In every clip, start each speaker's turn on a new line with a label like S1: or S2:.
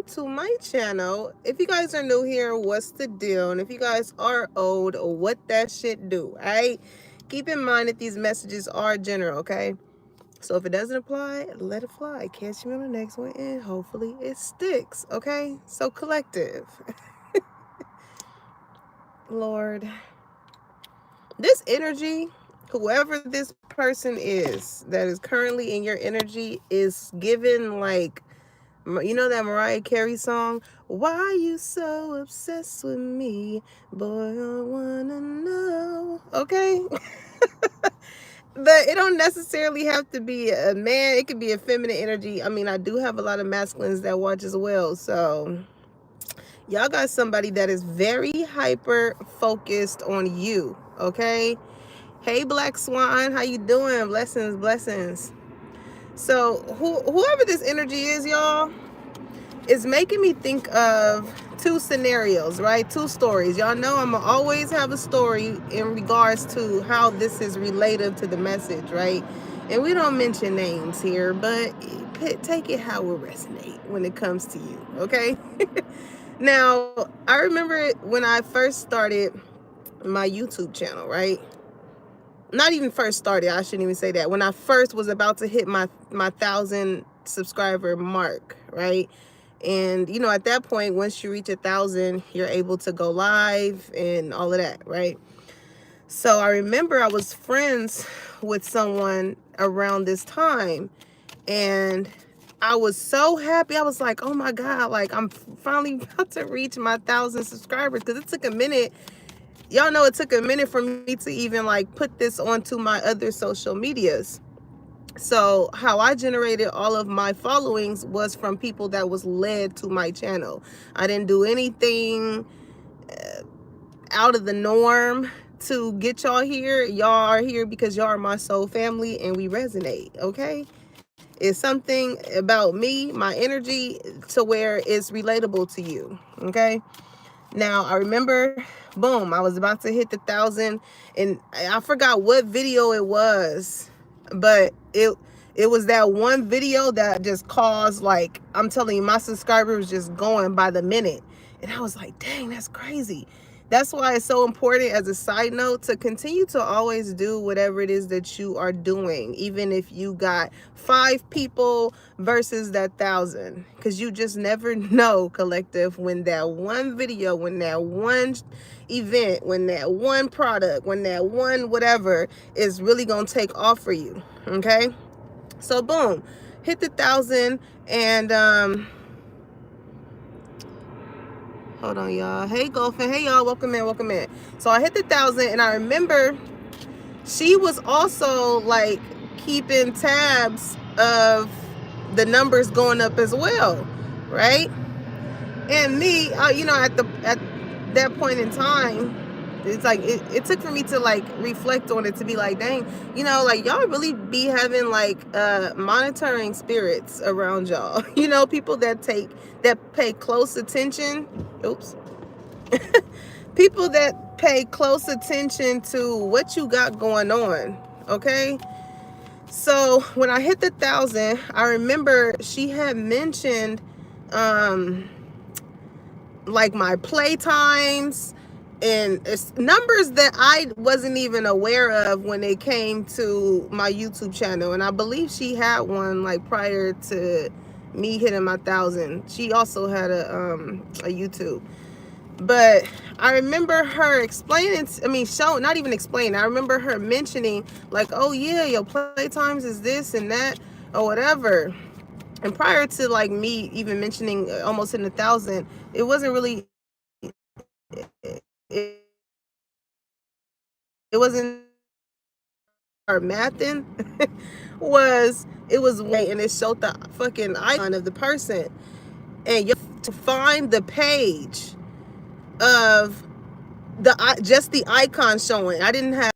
S1: to my channel. If you guys are new here, what's the deal? And if you guys are old, what that shit do, alright? Keep in mind that these messages are general, okay? So if it doesn't apply, let it fly. Catch me on the next one, and hopefully it sticks, okay? So collective. Lord. This energy, whoever this person is that is currently in your energy, is given like, you know that Mariah Carey song, "Why You So Obsessed With Me? Boy, I wanna know." Okay? But it don't necessarily have to be a man. It could be a feminine energy. I mean, I do have a lot of masculines that watch as well. So y'all got somebody that is very hyper focused on you. Okay? Hey, Black Swan. How you doing? Blessings, blessings. So whoever this energy is, y'all, is making me think of two scenarios, right? Two stories. Y'all know I'm going to always have a story in regards to how this is relative to the message, right? And we don't mention names here, but take it how it resonates when it comes to you, okay? Now, I remember when I first started my YouTube channel, right? Not even first started, I shouldn't even say that. When I first was about to hit my 1,000 subscriber mark, right? And you know, at that point, once you reach 1,000, you're able to go live and all of that, right? So I remember I was friends with someone around this time, and I was so happy. I was like, oh my God, like I'm finally about to reach my 1,000 subscribers, because it took a minute. Y'all know it took a minute for me to even like put this onto my other social medias. So how I generated all of my followings was from people that was led to my channel. I didn't do anything out of the norm to get y'all here. Y'all are here because y'all are my soul family and we resonate, okay? It's something about me, my energy, to where it's relatable to you, okay? Now, I remember, boom, I was about to hit the 1,000, and I forgot what video it was, but it was that one video that just caused, like, I'm telling you, my subscribers just going by the minute. And I was like, dang, that's crazy. That's why it's so important, as a side note, to continue to always do whatever it is that you are doing, even if you got 5 people versus that 1,000, because you just never know, collective, when that one video, when that one event, when that one product, when that one whatever is really gonna take off for you. Okay, so boom, hit the 1,000, and hold on, y'all. Hey, Golfin. Hey, y'all. Welcome in. Welcome in. So I hit the 1,000, and I remember she was also like keeping tabs of the numbers going up as well, right? And me, you know, at that point in time, it's like it took for me to like reflect on it, to be like, dang, you know, like y'all really be having like monitoring spirits around y'all. You know, people that pay close attention. Oops. People that pay close attention to what you got going on, okay? So when I hit the 1,000, I remember she had mentioned like my play times, and it's numbers that I wasn't even aware of when it came to my YouTube channel. And I believe she had one like prior to me hitting my 1,000. She also had a YouTube. But I remember her explaining, not even explaining. I remember her mentioning like, oh yeah, your play times is this and that or whatever. And prior to like me even mentioning almost in 1,000, it wasn't really, it, it wasn't our mathing. It was way, and it showed the fucking icon of the person. And you have to find the page of just the icon showing. I didn't have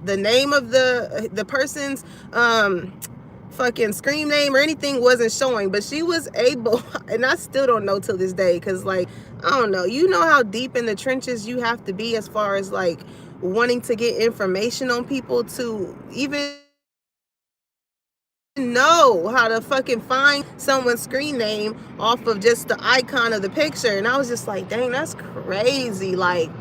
S1: the name of the person's fucking screen name or anything, wasn't showing, but she was able, and I still don't know till this day, because like, I don't know, you know how deep in the trenches you have to be as far as like wanting to get information on people to even know how to fucking find someone's screen name off of just the icon of the picture. And I was just like, dang, that's crazy. Like,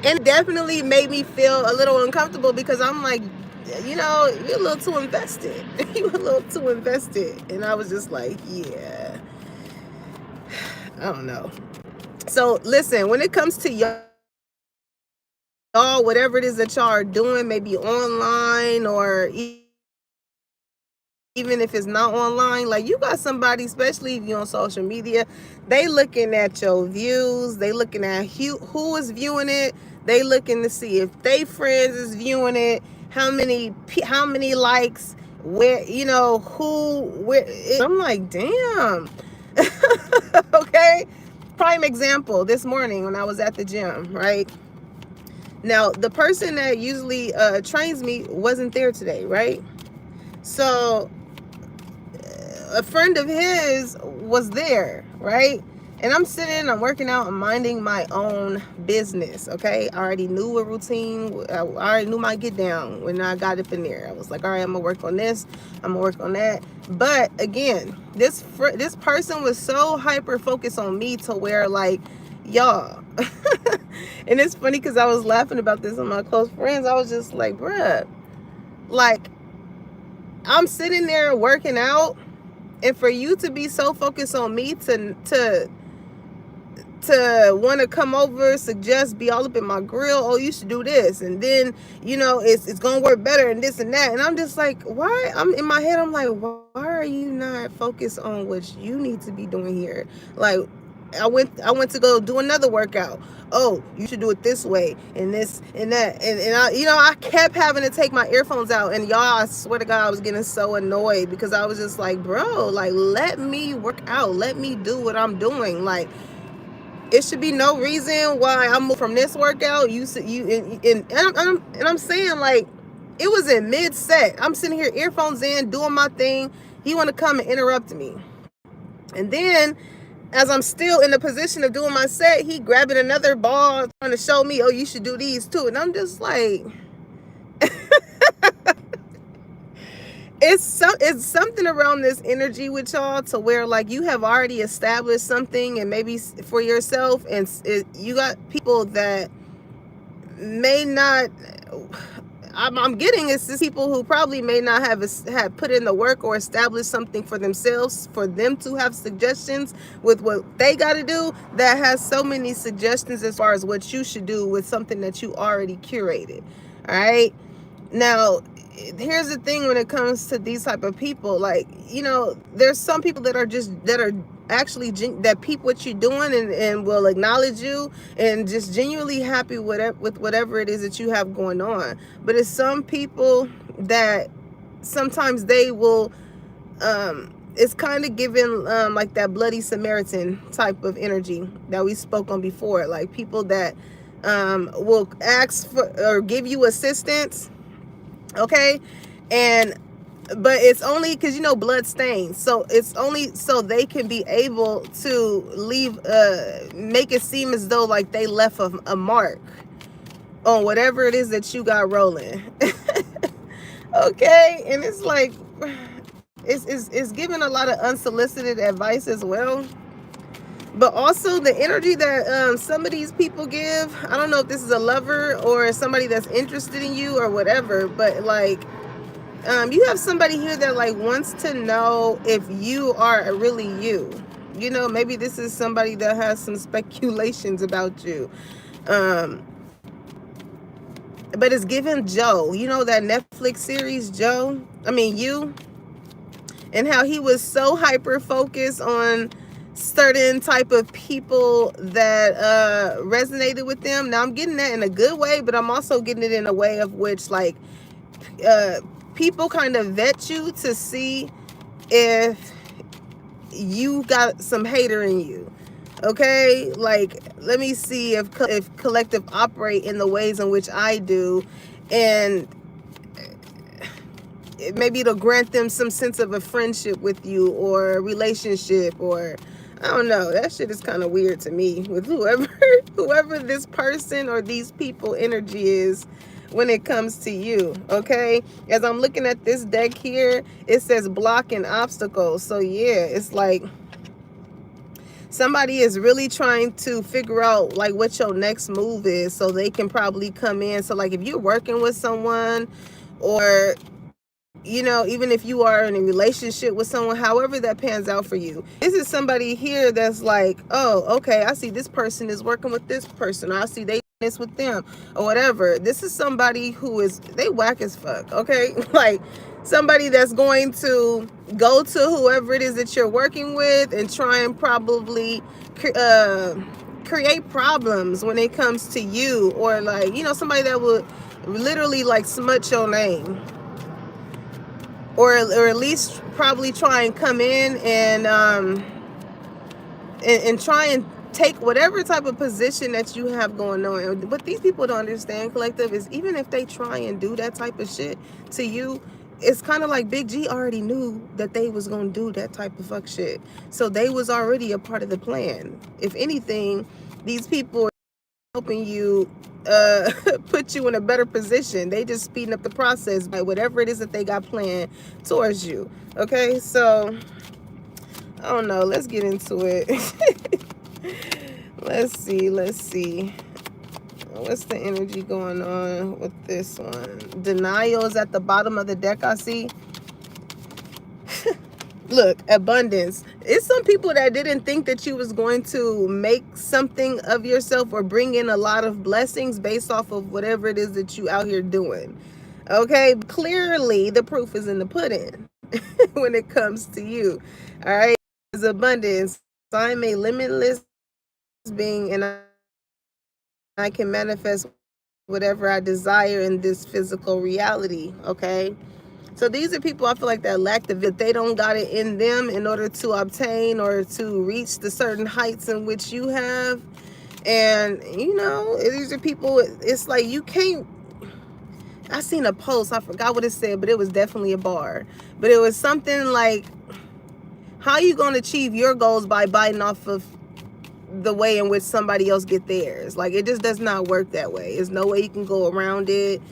S1: and it definitely made me feel a little uncomfortable because I'm like, you know, you're a little too invested. You're a little too invested. And I was just like, yeah, I don't know. So listen, when it comes to y'all, whatever it is that y'all are doing, maybe online or even if it's not online, like you got somebody, especially if you're on social media, they looking at your views, they looking at who is viewing it, they looking to see if they friends is viewing it, how many likes, where, you know, where. I'm like, damn. Okay, prime example, this morning when I was at the gym, right? Now the person that usually trains me wasn't there today, right? So a friend of his was there, right? And I'm sitting, I'm working out, I'm minding my own business, okay? I already knew a routine. I already knew my get down when I got up in there. I was like, all right, I'm gonna work on this, I'm gonna work on that. But again, this person was so hyper focused on me to where, like, y'all, and it's funny because I was laughing about this with my close friends. I was just like, bruh, like, I'm sitting there working out, and for you to be so focused on me to want to come over, suggest, be all up in my grill, oh, you should do this, and then, you know, it's gonna work better and this and that. And I'm just like, why? I'm in my head, I'm like, why are you not focused on what you need to be doing here? Like, I went to go do another workout. Oh, you should do it this way and this and that. And I, you know, I kept having to take my earphones out. And y'all, I swear to God, I was getting so annoyed because I was just like, bro, like, let me work out. Let me do what I'm doing. Like, it should be no reason why I moved from this workout. And I'm saying, like, it was in mid set. I'm sitting here, earphones in, doing my thing. He want to come and interrupt me. And then, as I'm still in the position of doing my set, he grabbing another ball, trying to show me, oh, you should do these too. And I'm just like, it's something around this energy with y'all to where, like, you have already established something, and maybe for yourself, and you got people that may not. I'm getting it's just people who probably may not have put in the work or established something for themselves, for them to have suggestions with what they got to do, that has so many suggestions as far as what you should do with something that you already curated. All right, now here's the thing when it comes to these type of people, like, you know, there's some people that are actually that peep what you're doing and will acknowledge you and just genuinely happy with whatever it is that you have going on. But it's some people that sometimes they will it's kind of given like that Bloody Samaritan type of energy that we spoke on before, like people that will ask for or give you assistance, okay, but it's only because, you know, blood stains, so it's only so they can be able to make it seem as though like they left a mark on whatever it is that you got rolling. Okay, and it's like it's giving a lot of unsolicited advice as well. But also the energy that some of these people give, I don't know if this is a lover or somebody that's interested in you or whatever, but like, you have somebody here that like wants to know if you are really you. You know, maybe this is somebody that has some speculations about you. But it's given Joe. You know that Netflix series, Joe? I mean, You? And how he was so hyper focused on certain type of people that resonated with them. Now I'm getting that in a good way, but I'm also getting it in a way of which, like, people kind of vet you to see if you got some hater in you. Okay, like, let me see if collective operate in the ways in which I do, and maybe it'll grant them some sense of a friendship with you or a relationship, or I don't know. That shit is kind of weird to me with whoever this person or these people energy is. when it comes to you, okay? As I'm looking at this deck here, it says block and obstacles. So yeah, it's like somebody is really trying to figure out like what your next move is so they can probably come in. So like if you're working with someone, or you know, even if you are in a relationship with someone, however that pans out for you, this is somebody here that's like, oh, okay, I see this person is working with this person, or I see they this with them, or whatever. This is somebody who is, they whack as fuck, okay? Like somebody that's going to go to whoever it is that you're working with and try and probably create problems when it comes to you, or like, you know, somebody that would literally like smut your name, or at least probably try and come in and try and take whatever type of position that you have going on. What these people don't understand, collective, is even if they try and do that type of shit to you, it's kind of like Big G already knew that they was gonna do that type of fuck shit. So they was already a part of the plan. If anything, these people are helping you put you in a better position. They just speeding up the process by whatever it is that they got planned towards you. Okay, so I don't know, let's get into it. let's see what's the energy going on with this one. Denial is at the bottom of the deck, I see. Look, abundance. It's some people that didn't think that you was going to make something of yourself or bring in a lot of blessings based off of whatever it is that you out here doing. Okay, clearly the proof is in the pudding when it comes to you. All right, there's abundance. I am a limitless being, and I can manifest whatever I desire in this physical reality. Okay, so these are people I feel like that lack that they don't got it in them in order to obtain or to reach the certain heights in which you have. And you know, these are people, it's like you can't, I seen a post, I forgot what it said, but it was definitely a bar. But it was something like, how you gonna achieve your goals by biting off of the way in which somebody else get theirs? Like, it just does not work that way. There's no way you can go around it.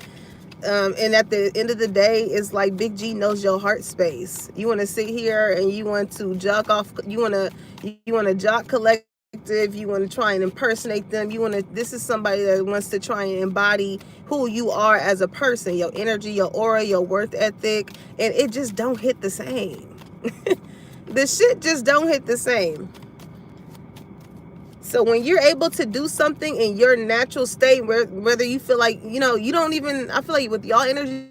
S1: And at the end of the day, it's like Big G knows your heart space. You want to sit here and you want to jock off, you want to jock collective, you want to try and impersonate them, this is somebody that wants to try and embody who you are as a person, your energy, your aura, your worth ethic, and it just don't hit the same. The shit just don't hit the same. So when you're able to do something in your natural state, whether you feel like, you know, you don't even, I feel like with y'all energy, you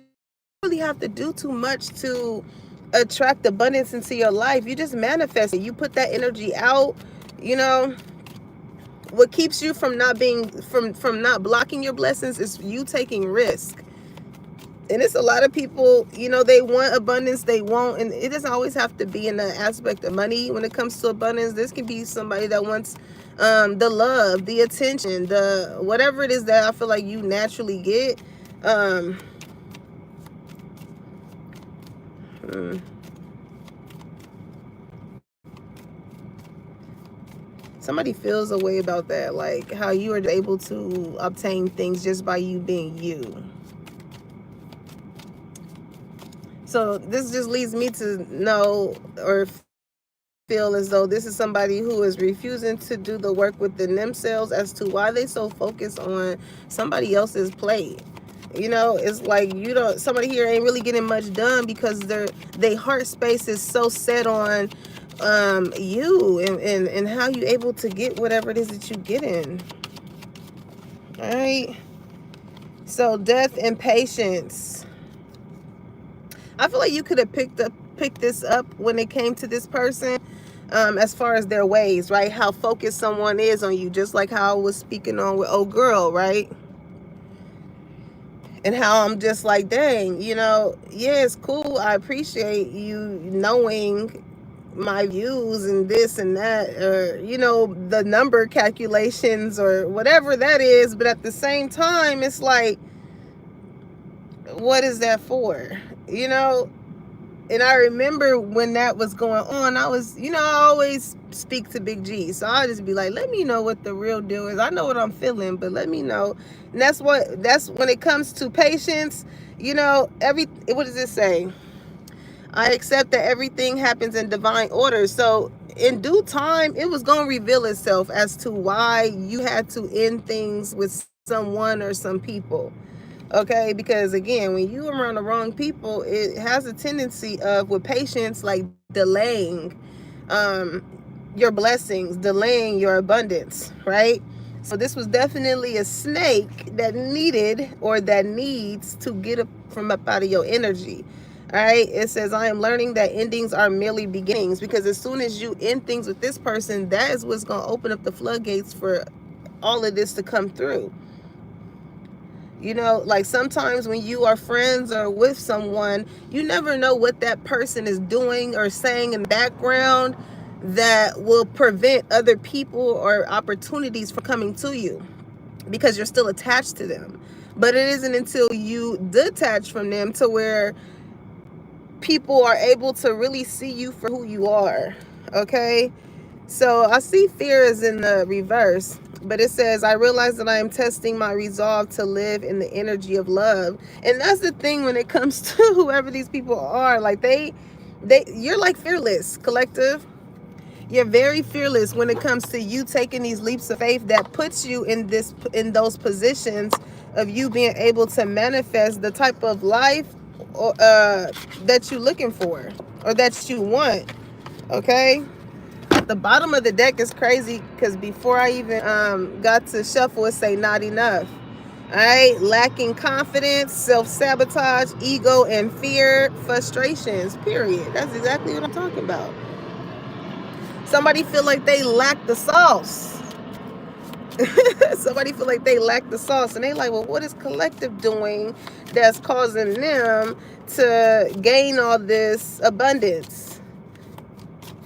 S1: really have to do too much to attract abundance into your life. You just manifest it. You put that energy out. You know, what keeps you from not being, from not blocking your blessings is you taking risk. And it's a lot of people, you know, they want abundance, they want, and it doesn't always have to be in the aspect of money when it comes to abundance. This can be somebody that wants the love, the attention, the whatever it is that I feel like you naturally get. Somebody feels a way about that, like how you are able to obtain things just by you being you. So this just leads me to know or feel as though this is somebody who is refusing to do the work within themselves as to why they so focused on somebody else's plate. You know, it's like you don't, somebody here ain't really getting much done because their heart space is so set on you and how you able to get whatever it is that you get in. All right. So death and patience. I feel like you could have picked this up when it came to this person, as far as their ways, right? How focused someone is on you, just like how I was speaking on with old girl, right? And how I'm just like, dang, you know, yeah, it's cool. I appreciate you knowing my views and this and that, or, you know, the number calculations or whatever that is. But at the same time, it's like, what is that for? You know, And I remember when that was going on, I was, I always speak to Big G. So I just be like, let me know what the real deal is. I know what I'm feeling, but let me know. And that's when it comes to patience, what does it say? I accept that everything happens in divine order. So in due time, it was going to reveal itself as to why you had to end things with someone or some people. Okay, because again, when you around the wrong people, it has a tendency of, with patience, like delaying your blessings, delaying your abundance, right? So this was definitely a snake that needs to get up from up out of your energy. All right, it says, I am learning that endings are merely beginnings, because as soon as you end things with this person, that is what's going to open up the floodgates for all of this to come through. Like sometimes when you are friends or with someone, you never know what that person is doing or saying in the background that will prevent other people or opportunities from coming to you, because you're still attached to them. But it isn't until you detach from them to where people are able to really see you for who you are. Okay? So I see fear is in the reverse, but it says, I realize that I am testing my resolve to live in the energy of love. And that's the thing when it comes to whoever these people are. Like you're like fearless, collective. You're very fearless when it comes to you taking these leaps of faith that puts you in those positions of you being able to manifest the type of life that you're looking for or that you want. Okay? The bottom of the deck is crazy, because before I even got to shuffle, it say not enough. All right, lacking confidence, self-sabotage, ego, and fear, frustrations, period. That's exactly what I'm talking about. Somebody feel like they lack the sauce. Somebody feel like they lack the sauce, and they like, well, what is collective doing that's causing them to gain all this abundance?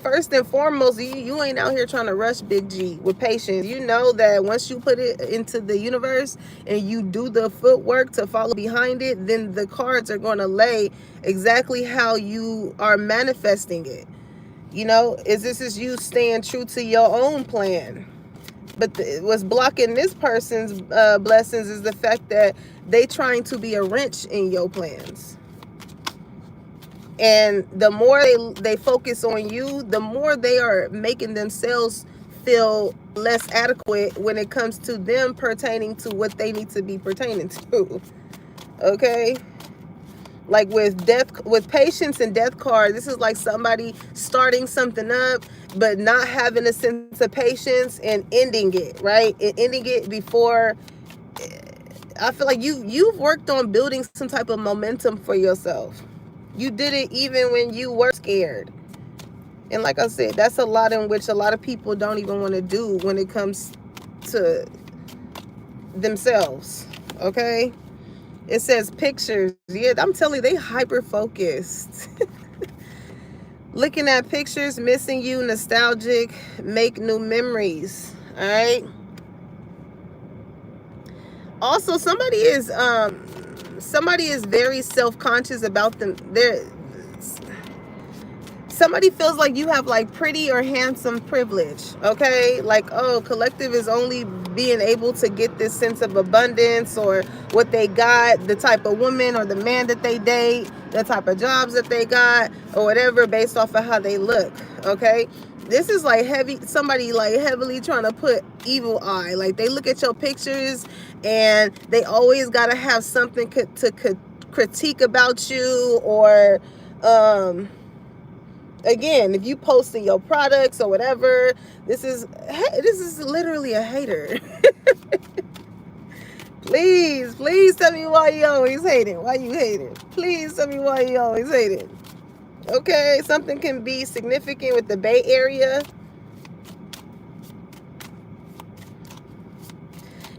S1: First and foremost, you ain't out here trying to rush Big G with patience. You know that once you put it into the universe and you do the footwork to follow behind it, then the cards are going to lay exactly how you are manifesting it. This is you staying true to your own plan. But what's blocking this person's blessings is the fact that they trying to be a wrench in your plans. And the more they focus on you, the more they are making themselves feel less adequate when it comes to them pertaining to what they need to be pertaining to. Okay? Like with patience and death card, this is like somebody starting something up but not having a sense of patience and ending it, right? And ending it before. I feel like you've worked on building some type of momentum for yourself. You did it even when you were scared. And like I said, that's a lot in which a lot of people don't even want to do when it comes to themselves. Okay? It says pictures. Yeah, I'm telling you, they hyper focused. Looking at pictures, missing you, nostalgic, make new memories. All right? Also, somebody is very self-conscious about them. Somebody feels like you have like pretty or handsome privilege. Okay, like, oh, collective is only being able to get this sense of abundance or what they got, the type of woman or the man that they date, the type of jobs that they got or whatever, based off of how they look. Okay, this is like somebody like heavily trying to put evil eye. Like they look at your pictures and they always got to have something to critique about you, or again, if you posting your products or whatever, this is literally a hater. Please tell me why you always hating. Why you hating? Please tell me why you always hating. Okay, something can be significant with the Bay Area.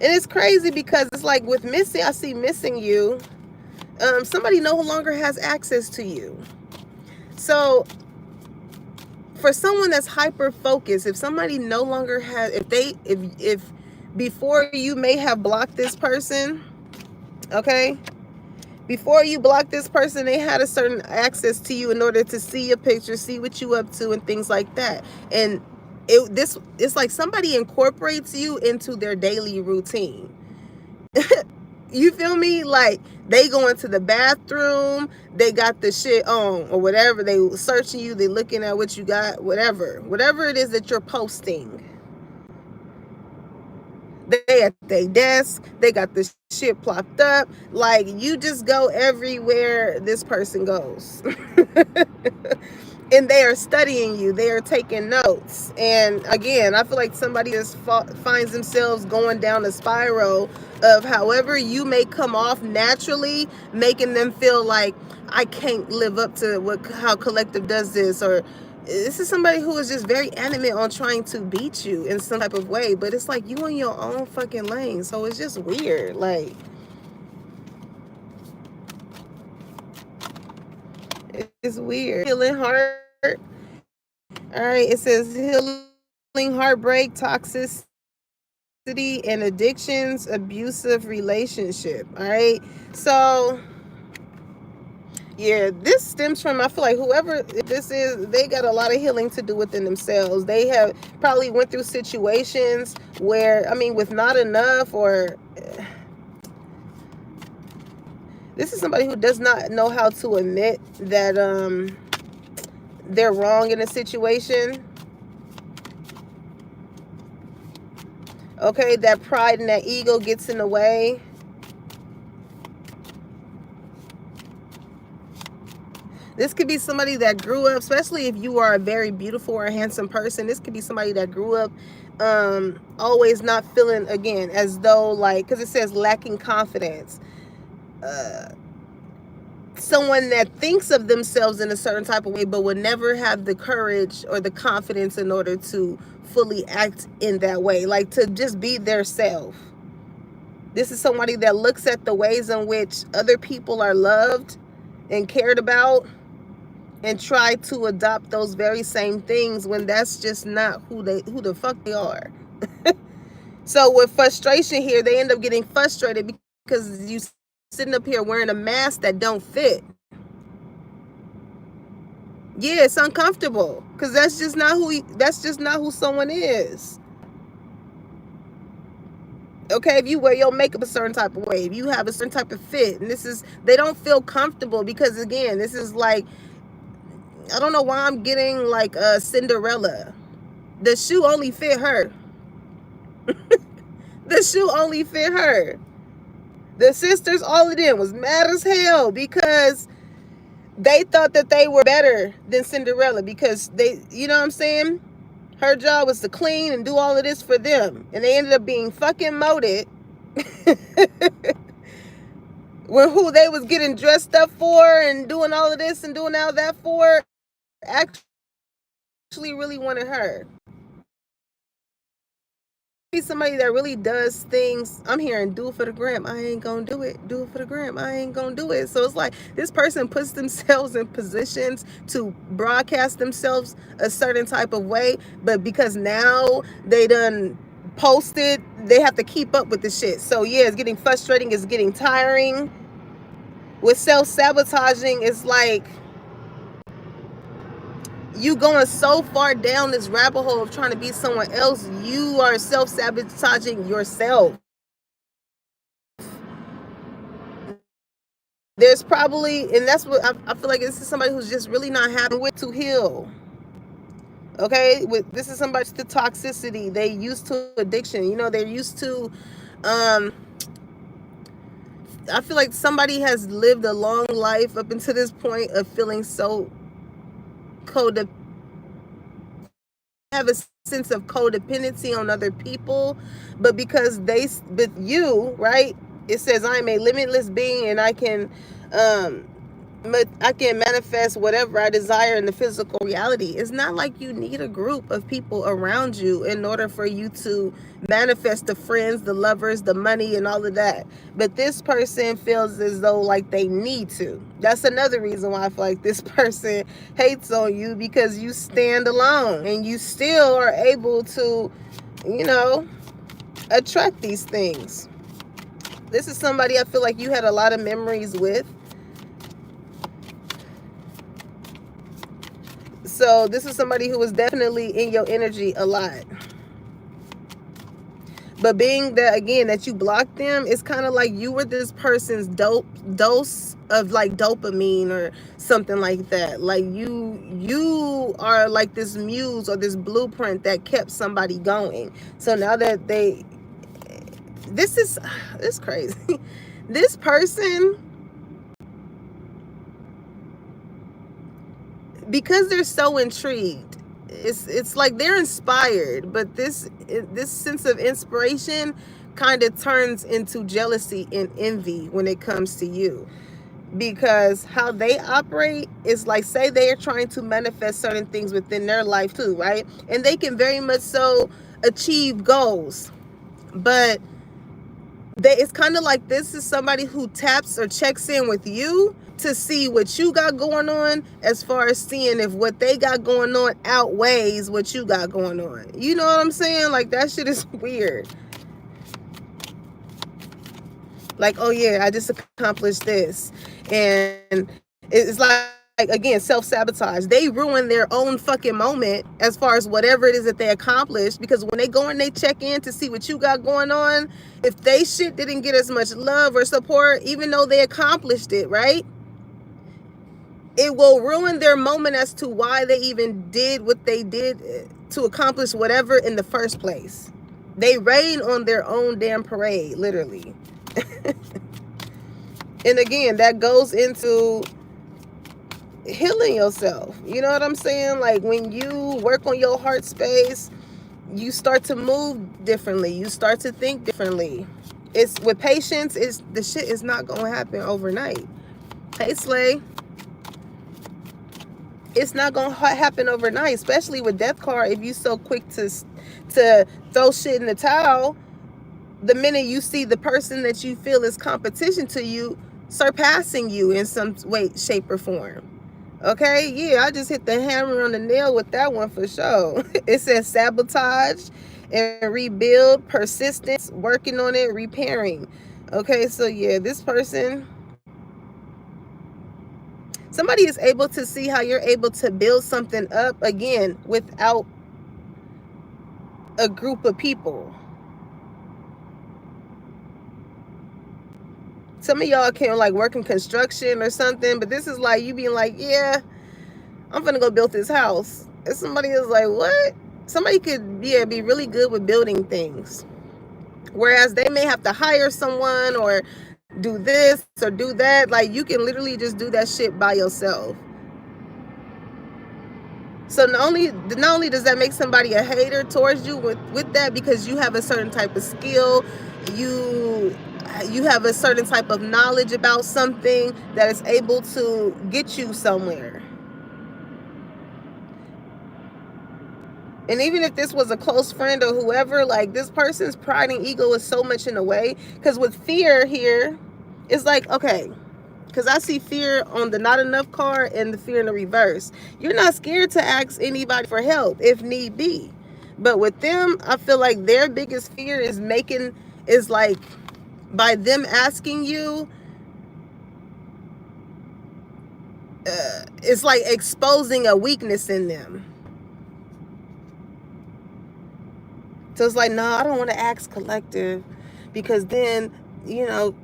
S1: And it's crazy because it's like with missing, I see missing you. Somebody no longer has access to you. So for someone that's hyper focused, if somebody no longer has, if before you may have blocked this person, okay, Before you block this person, they had a certain access to you in order to see your picture, see what you up to and things like that. And it's like somebody incorporates you into their daily routine. You feel me? Like, they go into the bathroom, they got the shit on or whatever, they searching you, they looking at what you got, whatever it is that you're posting. They at their desk, they got this shit plopped up. Like, you just go everywhere this person goes. And they are studying you, they are taking notes. And again, I feel like somebody just finds themselves going down a spiral of however you may come off naturally, making them feel like, I can't live up to how Collective does this, or this is somebody who is just very adamant on trying to beat you in some type of way. But it's like, you in your own fucking lane, so it's just weird. Like, it's weird. Healing heart. All right, it says healing heartbreak, toxicity, and addictions, abusive relationship. All right, so yeah, this stems from, I feel like whoever this is, they got a lot of healing to do within themselves. They have probably went through situations where, I mean, with not enough, or this is somebody who does not know how to admit that they're wrong in a situation. Okay, that pride and that ego gets in the way. This could be somebody that grew up, especially if you are a very beautiful or handsome person, this could be somebody that grew up always not feeling, again, as though, like, because it says lacking confidence. Someone that thinks of themselves in a certain type of way, but would never have the courage or the confidence in order to fully act in that way, like to just be their self. This is somebody that looks at the ways in which other people are loved and cared about, and try to adopt those very same things when that's just not who the fuck they are. So with frustration here, they end up getting frustrated because you sitting up here wearing a mask that don't fit. Yeah, it's uncomfortable because that's just not who someone is. Okay, if you wear your makeup a certain type of way, if you have a certain type of fit, and they don't feel comfortable because, again, this is like, I don't know why I'm getting like a Cinderella. The shoe only fit her. The shoe only fit her. The sisters, all of them was mad as hell because they thought that they were better than Cinderella because they, you know what I'm saying? Her job was to clean and do all of this for them. And they ended up being fucking molded when who they was getting dressed up for and doing all of this and doing all that for actually really wanted her. Be somebody that really does things. I'm hearing, do it for the gram, I ain't gonna do it. Do it for the gram, I ain't gonna do it. So it's like this person puts themselves in positions to broadcast themselves a certain type of way, but because now they done posted, they have to keep up with the shit. So yeah, it's getting frustrating, it's getting tiring. With self-sabotaging, it's like you going so far down this rabbit hole of trying to be someone else, you are self-sabotaging yourself. There's probably, and that's what I feel like, this is somebody who's just really not having with to heal. Okay, this is somebody to toxicity. They used to addiction. You know, they're used to, I feel like somebody has lived a long life up until this point of feeling so codependent, have a sense of codependency on other people, but because but you, right, it says I am a limitless being and I can manifest whatever I desire in the physical reality. It's not like you need a group of people around you in order for you to manifest the friends, the lovers, the money, and all of that. But this person feels as though like they need to. That's another reason why I feel like this person hates on you, because you stand alone and you still are able to, you know, attract these things. This is somebody I feel like you had a lot of memories with. So this is somebody who is definitely in your energy a lot. But being that, again, that you blocked them, it's kind of like you were this person's dose of like dopamine or something like that. Like you are like this muse or this blueprint that kept somebody going. So now that this is crazy. This person, because they're so intrigued, it's like they're inspired, but this sense of inspiration kind of turns into jealousy and envy when it comes to you, because how they operate is like, say they are trying to manifest certain things within their life too, right? And they can very much so achieve goals, but it's kind of like this is somebody who taps or checks in with you to see what you got going on, as far as seeing if what they got going on outweighs what you got going on. You know what I'm saying? Like, that shit is weird. Like, oh yeah, I just accomplished this. And it's like, again, self-sabotage. They ruin their own fucking moment as far as whatever it is that they accomplished, because when they go and they check in to see what you got going on, if they shit didn't get as much love or support, even though they accomplished it, right? It will ruin their moment as to why they even did what they did to accomplish whatever in the first place. They rain on their own damn parade, literally. And again, that goes into healing yourself. You know what I'm saying? Like, when you work on your heart space, you start to move differently. You start to think differently. It's with patience, the shit is not gonna happen overnight. Hey, Slay. It's not gonna happen overnight, especially with Death card. If you so quick to throw shit in the towel, the minute you see the person that you feel is competition to you surpassing you in some way, shape, or form. Okay, yeah, I just hit the hammer on the nail with that one for sure. It says sabotage and rebuild, persistence, working on it, repairing. Okay, so yeah, this person, somebody is able to see how you're able to build something up again without a group of people. Some of y'all can like work in construction or something, but this is like you being like, yeah, I'm gonna go build this house. And somebody is like, what? Somebody could be really good with building things, whereas they may have to hire someone or do this or do that. Like, you can literally just do that shit by yourself. So not only does that make somebody a hater towards you with that, because you have a certain type of skill, you have a certain type of knowledge about something that is able to get you somewhere. And even if this was a close friend or whoever, like, this person's pride and ego is so much in the way. Because with fear here, it's like, okay, because I see fear on the not enough card and the fear in the reverse. You're not scared to ask anybody for help if need be. But with them, I feel like their biggest fear is like, by them asking you, it's like exposing a weakness in them. So it's like, no, I don't want to ask collective, because then, you know,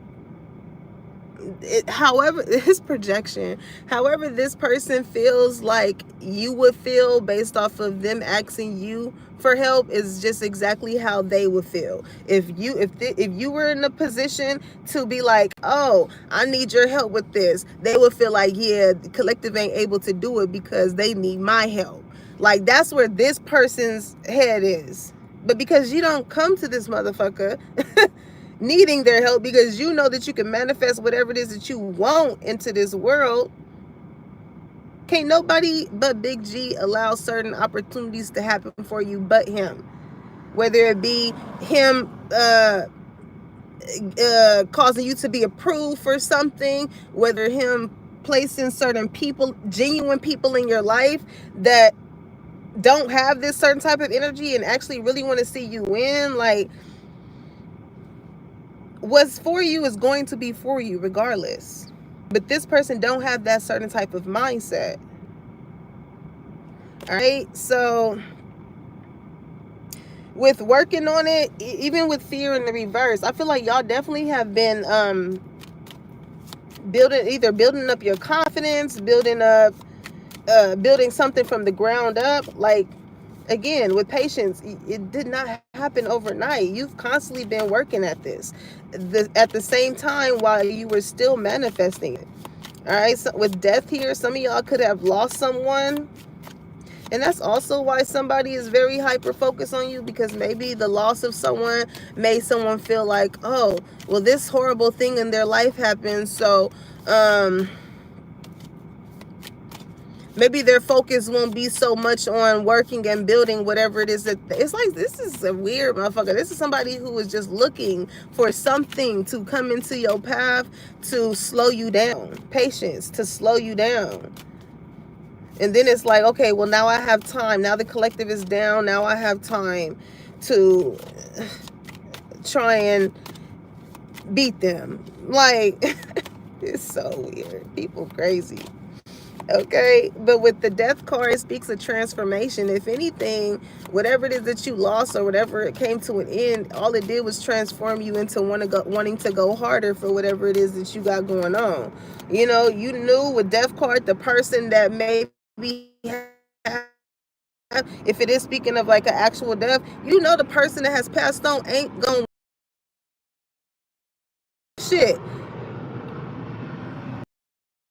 S1: however, his projection, however this person feels like you would feel based off of them asking you for help is just exactly how they would feel. If you were in a position to be like, oh, I need your help with this, they would feel like, yeah, the collective ain't able to do it because they need my help. Like, that's where this person's head is. But because you don't come to this motherfucker needing their help, because you know that you can manifest whatever it is that you want into this world, can't nobody but Big G allow certain opportunities to happen for you but him. Whether it be him causing you to be approved for something, whether him placing certain people, genuine people in your life that don't have this certain type of energy and actually really want to see you win. Like, what's for you is going to be for you regardless. But this person don't have that certain type of mindset. All right, so with working on it, even with fear in the reverse, I feel like y'all definitely have been building up your confidence, building something from the ground up. Like, again, with patience, it did not happen overnight. You've constantly been working at this, at the same time while you were still manifesting it. All right, so with death here, some of y'all could have lost someone. And that's also why somebody is very hyper focused on you, because maybe the loss of someone made someone feel like, oh, well, this horrible thing in their life happened. So, maybe their focus won't be so much on working and building whatever it is that it's like. This is a weird motherfucker. This is somebody who is just looking for something to come into your path to slow you down. Patience to slow you down. And then it's like, okay, well, now I have time. Now the collective is down. Now I have time to try and beat them. Like, it's so weird. People crazy. Okay, but with the death card, it speaks of transformation. If anything, whatever it is that you lost or whatever it came to an end, all it did was transform you into wanting to go harder for whatever it is that you got going on. You know, you knew with death card, the person that maybe if it is speaking of like an actual death, you know the person that has passed on ain't gonna shit.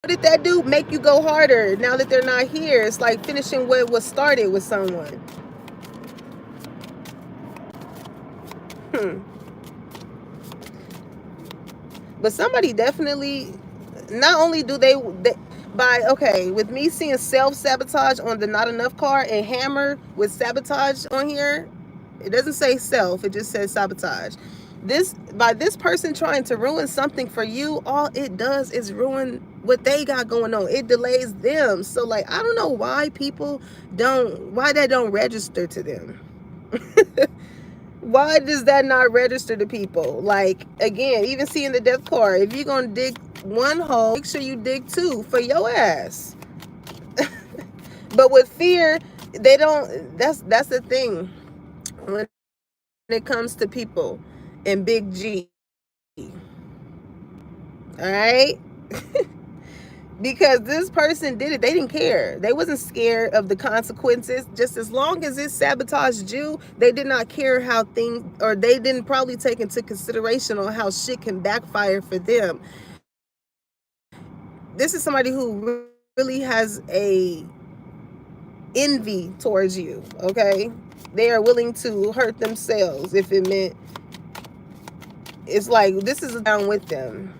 S1: What did that do? Make you go harder now that they're not here. It's like finishing what was started with someone. But somebody definitely, not only do they by, okay, with me seeing self-sabotage on the not enough card and hammer with sabotage on here, it doesn't say self, it just says sabotage. This, by this person trying to ruin something for you, all it does is ruin what they got going on. It delays them. So like, I don't know why why that don't register to them. Why does that not register to people? Like, again, even seeing the death card, if you're gonna dig one hole, make sure you dig two for your ass. But with fear, they don't. That's the thing when it comes to people and big G. All right. Because this person did it, they didn't care. They wasn't scared of the consequences. Just as long as it sabotaged you, they did not care how things, or they didn't probably take into consideration on how shit can backfire for them. This is somebody who really has a envy towards you. Okay, they are willing to hurt themselves if it meant. It's like, this is down with them.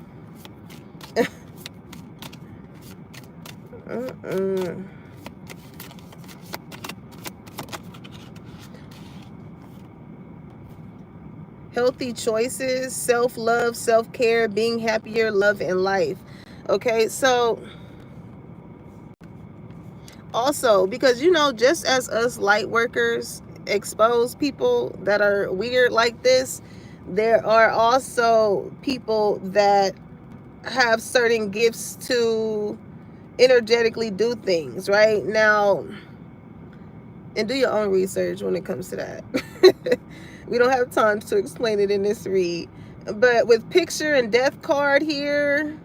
S1: Healthy choices, self-love, self-care, being happier, love, and life. Okay, so also, because you know, just as us light workers expose people that are weird like this, there are also people that have certain gifts to energetically do things right now. And do your own research when it comes to that. We don't have time to explain it in this read. But with picture and death card here,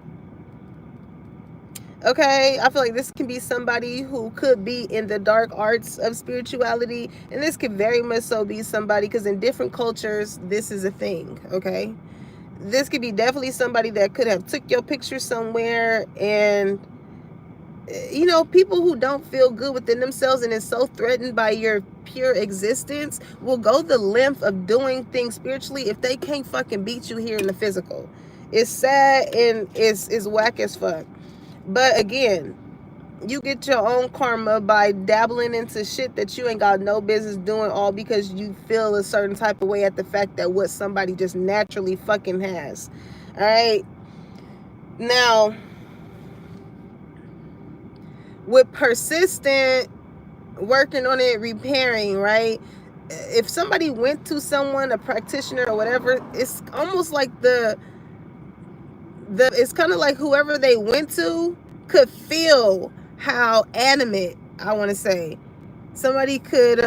S1: okay, I feel like this can be somebody who could be in the dark arts of spirituality. And this could very much so be somebody, because in different cultures, this is a thing, okay? This could be definitely somebody that could have took your picture somewhere, and you know, people who don't feel good within themselves and is so threatened by your pure existence will go the length of doing things spiritually if they can't fucking beat you here in the physical. It's sad and it's whack as fuck. But again, you get your own karma by dabbling into shit that you ain't got no business doing, all because you feel a certain type of way at the fact that what somebody just naturally fucking has. All right. Now, with persistent working on it, repairing, right? If somebody went to someone, a practitioner or whatever, it's almost like it's kind of like whoever they went to could feel how animate, I want to say, Somebody could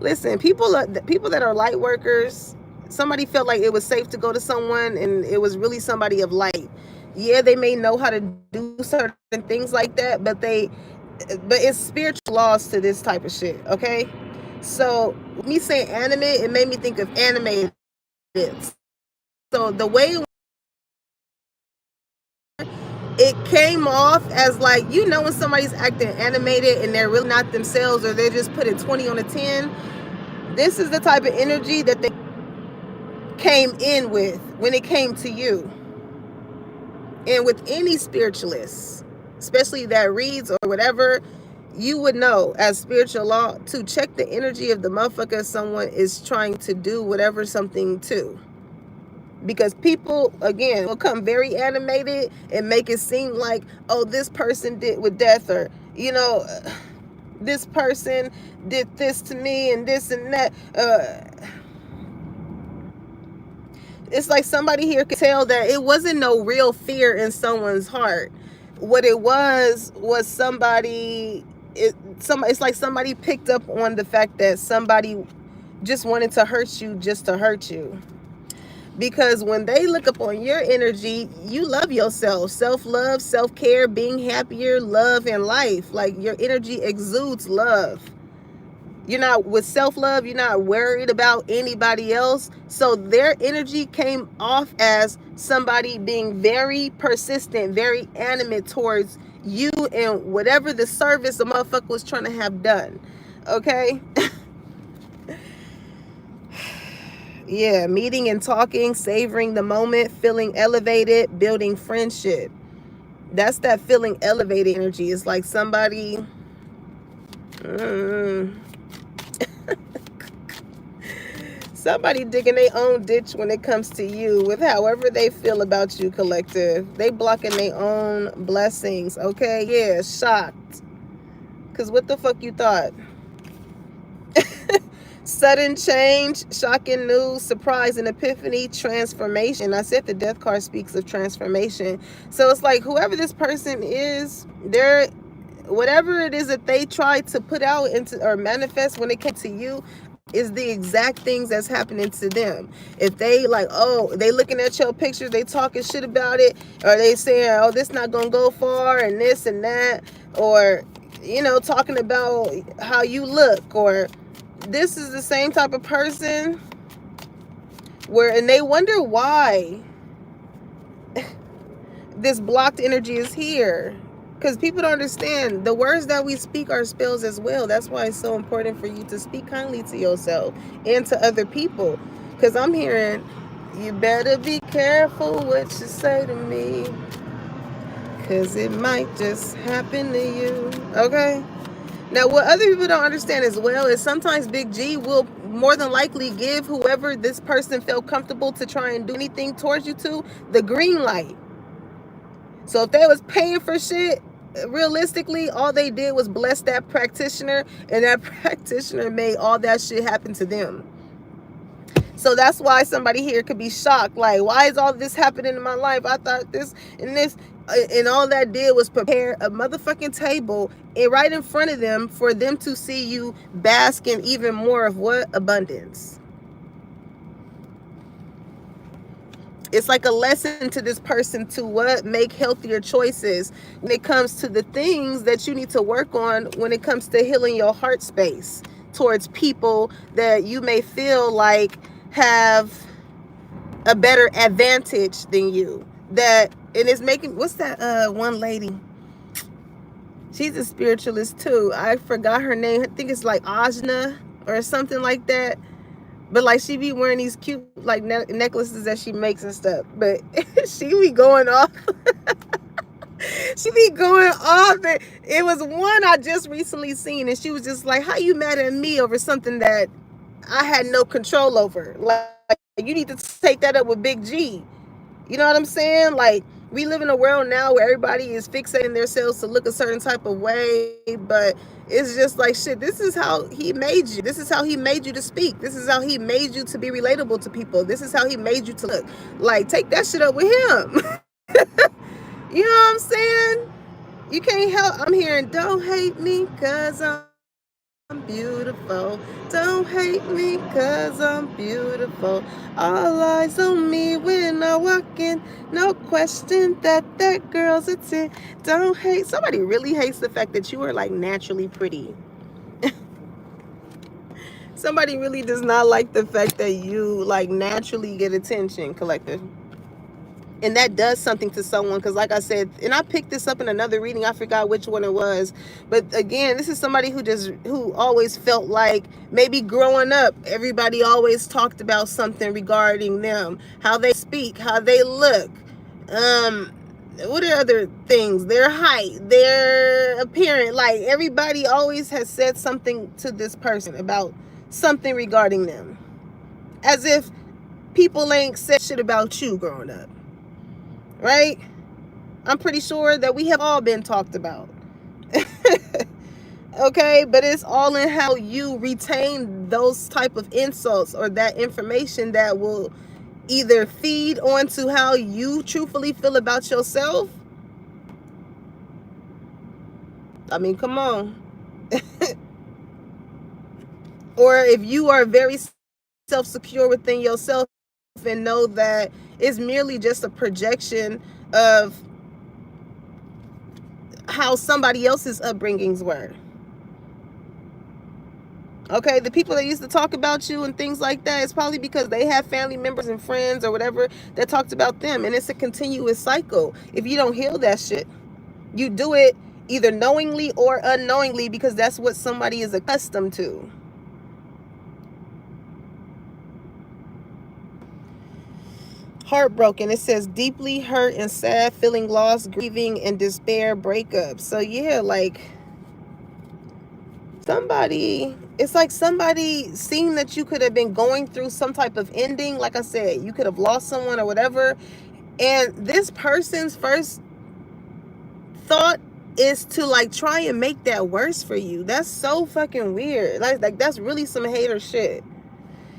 S1: listen, people that are light workers, somebody felt like it was safe to go to someone and it was really somebody of light. Yeah, they may know how to do certain things like that, but it's spiritual laws to this type of shit, okay? So me saying anime, it made me think of animated. So the way it came off as like, you know, when somebody's acting animated and they're really not themselves, or they're just putting 20 on a 10, this is the type of energy that they came in with when it came to you. And with any spiritualist, especially that reads or whatever, you would know as spiritual law to check the energy of the motherfucker someone is trying to do whatever something to. Because people, again, will come very animated and make it seem like, oh, this person did with death, or, you know, this person did this to me and this and that. It's like somebody here could tell that it wasn't no real fear in someone's heart. What it was somebody, it's like somebody picked up on the fact that somebody just wanted to hurt you just to hurt you. Because when they look up on your energy, you love yourself. Self-love, self-care, being happier, love, and life. Like, your energy exudes love. You're not, with self-love, you're not worried about anybody else. So their energy came off as somebody being very persistent, very animate towards you and whatever the service a motherfucker was trying to have done. Okay? Yeah, meeting and talking, savoring the moment, feeling elevated, building friendship. That's that feeling elevated energy. It's like somebody... somebody digging their own ditch when it comes to you with however they feel about you, collective. They blocking their own blessings, okay? Yeah, shocked. Because what the fuck you thought? Sudden change, shocking news, surprise, and epiphany, transformation. I said the death card speaks of transformation. So it's like whoever this person is, they're, whatever it is that they try to put out into or manifest when it came to you is the exact things that's happening to them. If they like, oh, they looking at your picture, they talking shit about it, or they saying, oh, this not gonna go far and this and that, or, you know, talking about how you look, or this is the same type of person where, and they wonder why this blocked energy is here. Because people don't understand, the words that we speak are spells as well. That's why it's so important for you to speak kindly to yourself and to other people. Because I'm hearing, you better be careful what you say to me, because it might just happen to you. Okay? Now, what other people don't understand as well is sometimes Big G will more than likely give whoever this person felt comfortable to try and do anything towards you to the green light. So if they was paying for shit, realistically, all they did was bless that practitioner, and that practitioner made all that shit happen to them. So that's why somebody here could be shocked. Like, why is all this happening in my life? I thought this and this. And all that did was prepare a motherfucking table right in front of them for them to see you bask in even more of what? Abundance. It's like a lesson to this person to what? Make healthier choices when it comes to the things that you need to work on when it comes to healing your heart space towards people that you may feel like have a better advantage than you. That, and it's making, what's that one lady? She's a spiritualist too. I forgot her name. I think it's like Ajna or something like that. But like, she be wearing these cute like necklaces that she makes and stuff. But she be going off. She be going off. It was one I just recently seen, and she was just like, how you mad at me over something that I had no control over? Like, you need to take that up with Big G. You know what I'm saying? Like, we live in a world now where everybody is fixating themselves to look a certain type of way, but it's just like, shit, this is how he made you. This is how he made you to speak. This is how he made you to be relatable to people. This is how he made you to look. Like, take that shit up with him. You know what I'm saying? You can't help. I'm hearing, don't hate me cause I'm beautiful. Don't hate me cause I'm beautiful. All eyes on me when I walk in. No question that girl's a 10. Don't hate. Somebody really hates the fact that you are like naturally pretty. Somebody really does not like the fact that you like naturally get attention, collective. And that does something to someone, because like I said, and I picked this up in another reading, I forgot which one it was, but again, this is somebody who always felt like maybe growing up everybody always talked about something regarding them, how they speak, how they look, what are other things, their height, their appearance. Like everybody always has said something to this person about something regarding them, as if people ain't said shit about you growing up, right? I'm pretty sure that we have all been talked about. Okay, but it's all in how you retain those type of insults or that information that will either feed onto how you truthfully feel about yourself. I mean, come on. Or if you are very self-secure within yourself and know that it's merely just a projection of how somebody else's upbringings were. Okay, the people that used to talk about you and things like that, it's probably because they have family members and friends or whatever that talked about them. And it's a continuous cycle. If you don't heal that shit, you do it either knowingly or unknowingly because that's what somebody is accustomed to. Heartbroken. It says deeply hurt and sad, feeling lost, grieving, and despair, breakup. So yeah, like somebody, it's like somebody seeing that you could have been going through some type of ending. Like I said, you could have lost someone or whatever. And this person's first thought is to like try and make that worse for you. That's so fucking weird. Like that's really some hater shit.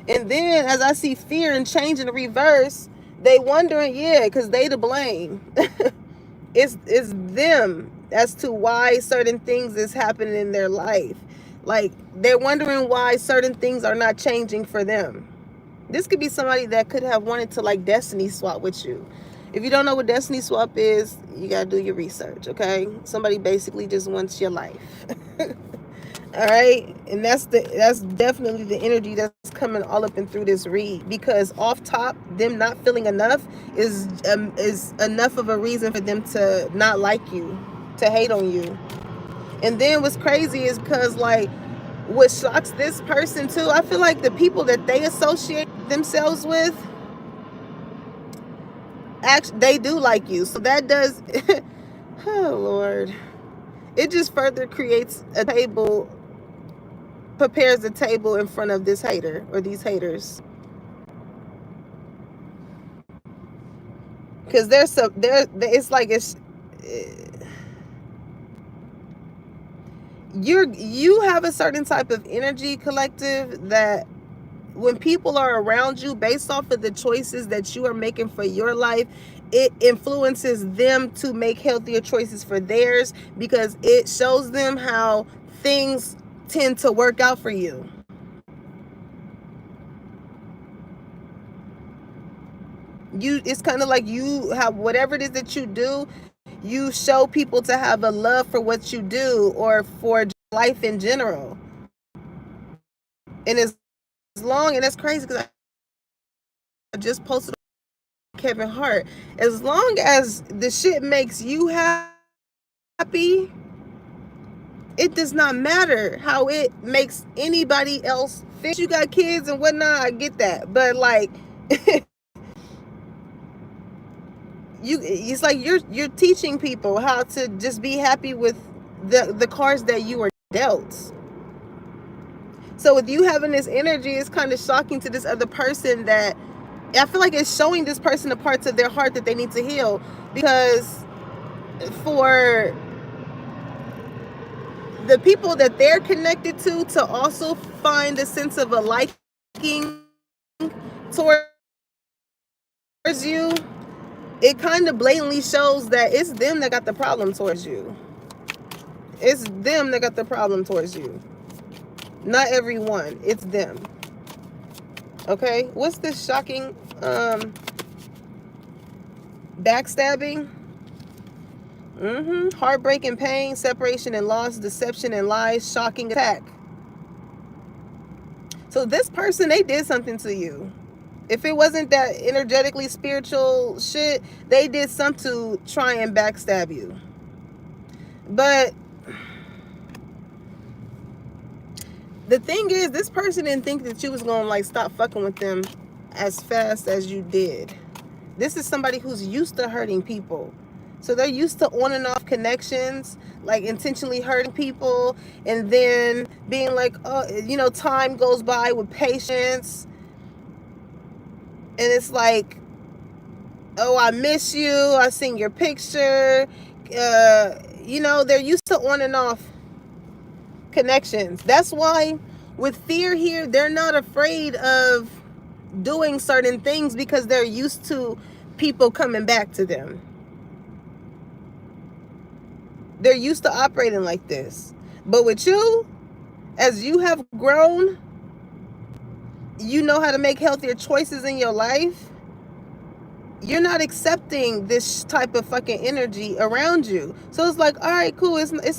S1: And then as I see fear and change in the reverse, they wondering, yeah, because they to blame. it's them as to why certain things is happening in their life. Like they're wondering why certain things are not changing for them. This could be somebody that could have wanted to like destiny swap with you. If you don't know what destiny swap is, you gotta do your research, okay? Somebody basically just wants your life. All right, and that's definitely the energy that's coming all up and through this read, because off top, them not feeling enough is enough of a reason for them to not like you, to hate on you. And then what's crazy is because like what shocks this person too, I feel like the people that they associate themselves with, actually they do like you. So that does oh Lord, it just further creates a table, prepares a table in front of this hater or these haters, because it's like you have a certain type of energy, collective, that when people are around you, based off of the choices that you are making for your life, it influences them to make healthier choices for theirs, because it shows them how things tend to work out for you. It's kind of like you have whatever it is that you do, you show people to have a love for what you do or for life in general. And as long, and that's crazy because I just posted Kevin Hart, as long as the shit makes you happy, it does not matter how it makes anybody else feel. You got kids and whatnot, I get that, but like it's like you're teaching people how to just be happy with the cards that you are dealt. So with you having this energy, it's kind of shocking to this other person that I feel like it's showing this person the parts of their heart that they need to heal, because for the people that they're connected to also find a sense of a liking towards you, it kind of blatantly shows that it's them that got the problem towards you. It's them that got the problem towards you. Not everyone. It's them. Okay? What's this shocking backstabbing? Heartbreak and pain, separation and loss, deception and lies, shocking attack. So this person, they did something to you. If it wasn't that energetically spiritual shit, they did something to try and backstab you. But the thing is, this person didn't think that you was gonna like stop fucking with them as fast as you did. This is somebody who's used to hurting people. So they're used to on and off connections, like intentionally hurting people, and then being like, oh, you know, time goes by with patience. And it's like, oh, I miss you. I seen your picture. You know, they're used to on and off connections. That's why with fear here, they're not afraid of doing certain things because they're used to people coming back to them. They're used to operating like this. But with you, as you have grown, you know how to make healthier choices in your life. You're not accepting this type of fucking energy around you. So it's like, all right, cool. It's